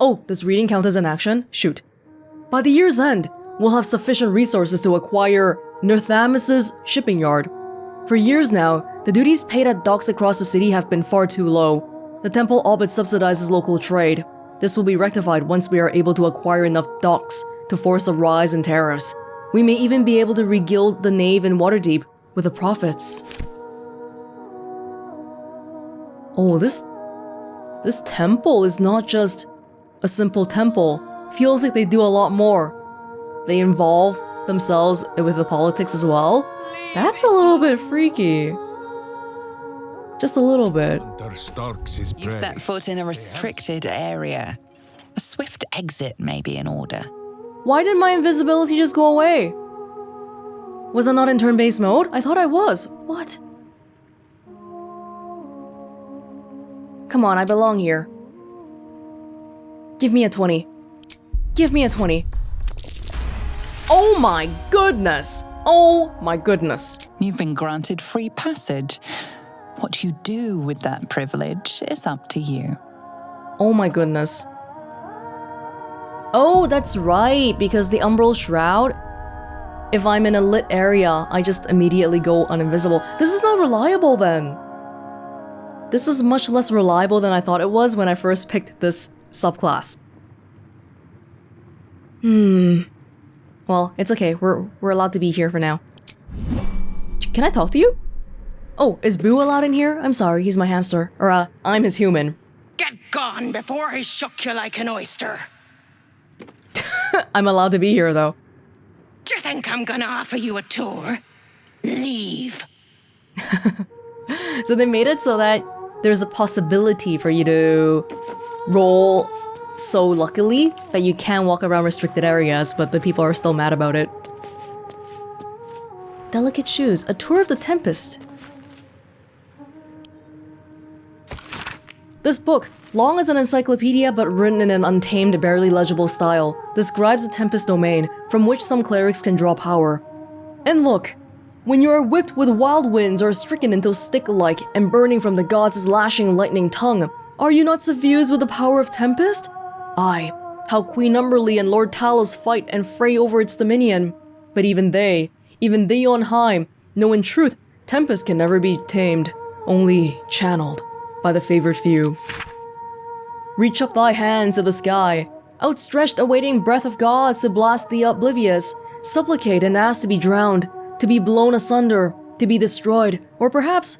Oh, does reading count as an action? Shoot. By the year's end, we'll have sufficient resources to acquire Northamis's shipping yard. For years now, the duties paid at docks across the city have been far too low. The temple all but subsidizes local trade. This will be rectified once we are able to acquire enough docks to force a rise in tariffs. We may even be able to regild the nave in Waterdeep with the profits. Oh, this temple is not just a simple temple. Feels like they do a lot more. They involve themselves with the politics as well. That's a little bit freaky. Just a little bit. You've set foot in a restricted area. A swift exit may be in order. Why did my invisibility just go away? Was I not in turn-based mode? I thought I was. What? Come on, I belong here. Give me a 20. Give me a 20. Oh my goodness! Oh my goodness. You've been granted free passage. What you do with that privilege is up to you. Oh my goodness. Oh, that's right, because the Umbral Shroud. if I'm in a lit area, I just immediately go uninvisible. This is not reliable then. This is much less reliable than I thought it was when I first picked this subclass. Well, it's okay. We're allowed to be here for now. Can I talk to you? Oh, is Boo allowed in here? I'm sorry, he's my hamster. Or, I'm his human. Get gone before I shook you like an oyster. I'm allowed to be here, though. Do you think I'm gonna offer you a tour? Leave. So they made it so that there's a possibility for you to roll so luckily that you can walk around restricted areas, but the people are still mad about it. Delicate shoes. A tour of the Tempest. This book, long as an encyclopedia but written in an untamed, barely legible style, describes the Tempest domain, from which some clerics can draw power. And look, when you are whipped with wild winds or stricken into stick-like and burning from the gods' lashing lightning tongue, are you not suffused with the power of Tempest? Aye, how Queen Umberlee and Lord Talos fight and fray over its dominion. But even they on high, know in truth, Tempest can never be tamed, only channeled by the favored few. Reach up thy hands to the sky, outstretched awaiting breath of gods to blast the oblivious, supplicate and ask to be drowned, to be blown asunder, to be destroyed, or perhaps,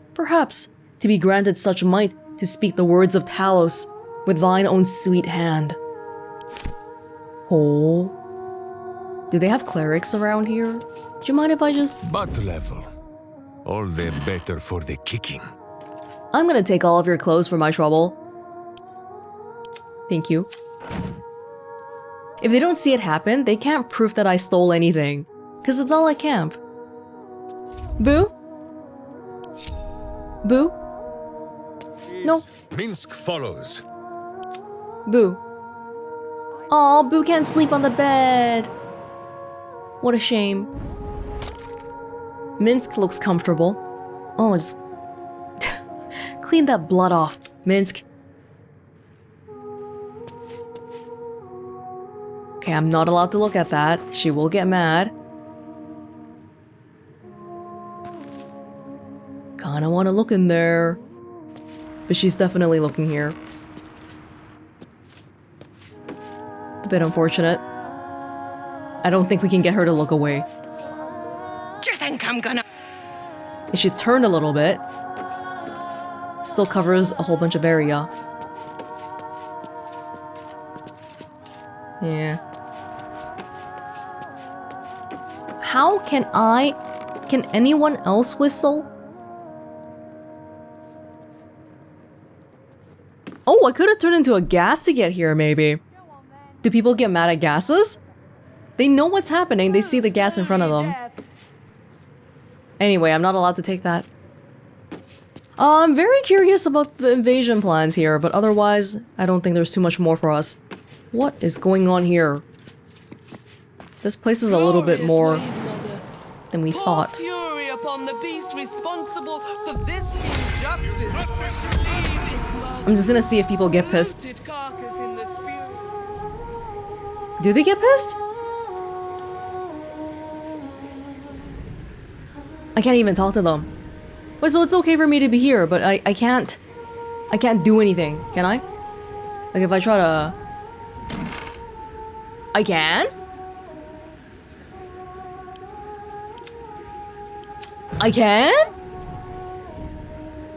to be granted such might to speak the words of Talos with thine own sweet hand. Oh. Do they have clerics around here? Do you mind if I just... Butt level. All the better for the kicking. I'm gonna take all of your clothes for my trouble. Thank you. If they don't see it happen, they can't prove that I stole anything. Because it's all at camp. Boo? Boo? No. Minsk follows. Boo. Aw, Boo can't sleep on the bed. What a shame. Minsk looks comfortable. Oh, just clean that blood off, Minsk. Okay, I'm not allowed to look at that. She will get mad. Kinda wanna look in there. But she's definitely looking here. A bit unfortunate. I don't think we can get her to look away. Do you think I'm gonna... If she turned a little bit, still covers a whole bunch of area. Yeah. How can Can anyone else whistle? Oh, I could have turned into a gas to get here, maybe. Do people get mad at gases? They know what's happening. They see the gas in front of them. Anyway, I'm not allowed to take that. I'm very curious about the invasion plans here, but otherwise, I don't think there's too much more for us. What is going on here? This place is a little bit more than we thought. Fury upon the beast responsible for this injustice. I'm just gonna see if people get pissed. Do they get pissed? I can't even talk to them. Wait, so it's okay for me to be here, but I can't do anything, can I? Like if I try to... I can? I can?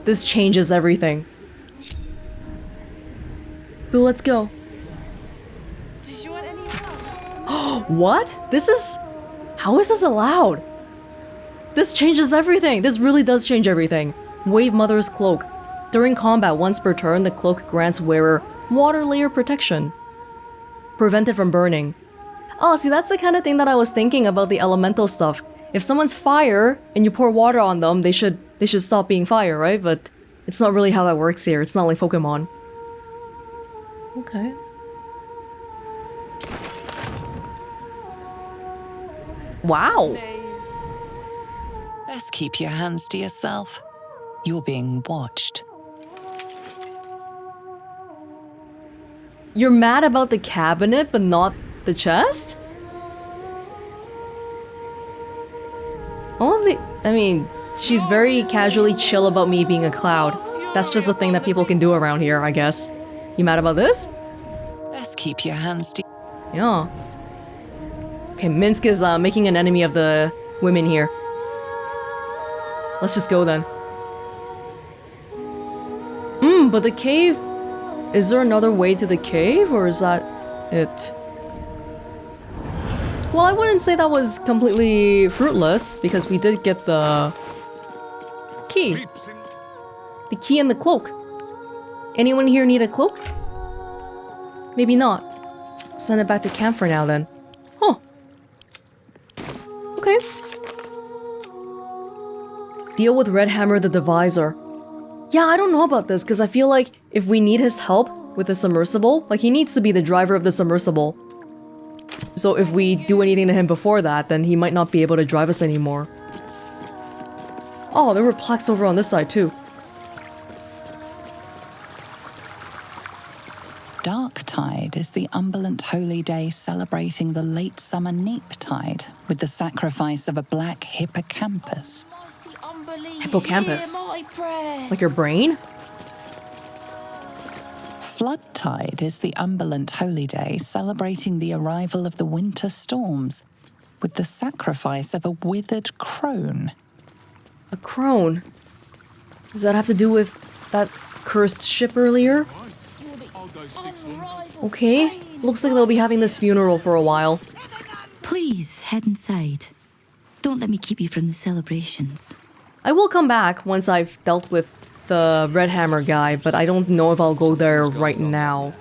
This changes everything. Boo, let's go. Did you want any help? What? This is... How is this allowed? This changes everything. This really does change everything. Wave Mother's Cloak. During combat once per turn, the cloak grants wearer water layer protection. Prevented from burning. Oh, see, that's the kind of thing that I was thinking about the elemental stuff. If someone's fire and you pour water on them, they should stop being fire, right? But it's not really how that works here. It's not like Pokemon. Okay. Wow. Best keep your hands to yourself. You're being watched. You're mad about the cabinet, but not the chest? I mean, she's very casually chill about me being a cloud. That's just a thing that people can do around here, I guess. You mad about this? Best keep your hands to... Yeah. Okay, Minsk is making an enemy of the women here. Let's just go then. But the cave... Is there another way to the cave, or is that it? Well, I wouldn't say that was completely fruitless, because we did get the key. The key and the cloak. Anyone here need a cloak? Maybe not. Send it back to camp for now then. Huh. Okay. Deal with Red Hammer the Deviser. Yeah, I don't know about this, because I feel like if we need his help with the submersible, like he needs to be the driver of the submersible. So if we do anything to him before that, then he might not be able to drive us anymore. Oh, there were plaques over on this side too. Darktide is the Umberland holy day celebrating the late summer neap tide with the sacrifice of a black hippocampus. Hippocampus? Like your brain? Floodtide is the Umberland holy day celebrating the arrival of the winter storms with the sacrifice of a withered crone. A crone? Does that have to do with that cursed ship earlier? Okay, looks like they'll be having this funeral for a while. Please, head inside. Don't let me keep you from the celebrations. I will come back once I've dealt with the Red Hammer guy, but I don't know if I'll go there right now.